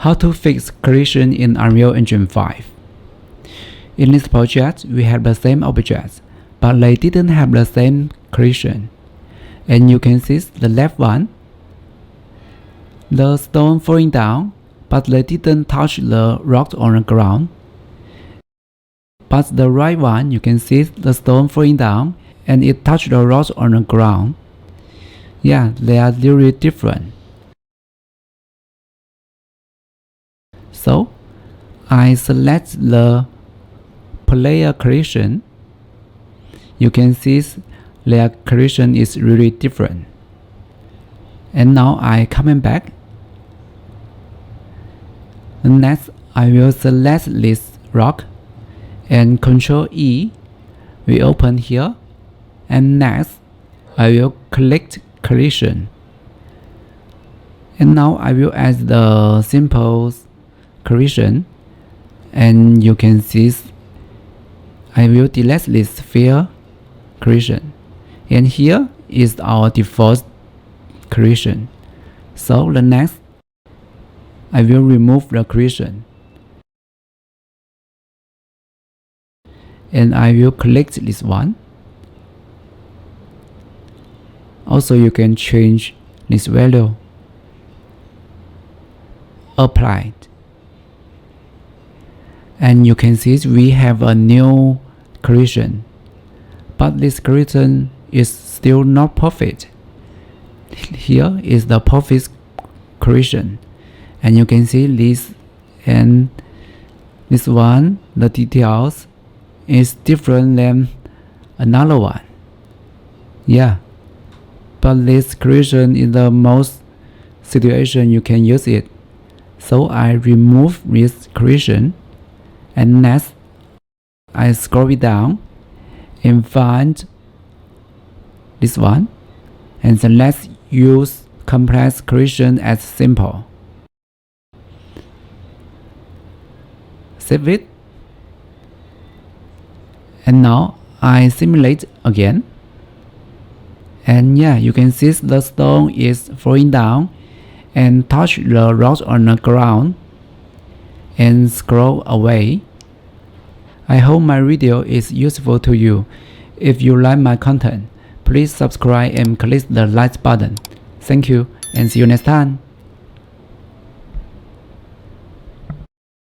How to fix collision in Unreal Engine 5. In this project, we have the same objects, but they didn't have the same collision. And you can see the left one, the stone falling down, but they didn't touch the rock on the ground. But the right one, you can see the stone falling down, and it touched the rock on the ground. Yeah, they are really different. So, I select the player collision. You can see their collision is really different. And now I coming back. Next, I will select this rock and Ctrl E. We open here. And next, I will click collision. And now I will add the simple collision. And you can see I will delete this sphere collision. And here is our default collision. So the next, I will remove the collision. And I will click this one. Also, you can change this value. Applied. And you can see we have a new collision. But this collision is still not perfect. Here is the perfect collision. And you can see this and this one, the details is different than another one. Yeah, but this collision is the most situation you can use it. So I remove this collision, and next I scroll it down and find this one, and then let's use complex collision as simple. Save it. And now I simulate again. And yeah, you can see the stone is falling down and touch the rocks on the ground and scroll away. I hope my video is useful to you. If you like my content, please subscribe and click the like button. Thank you and see you next time.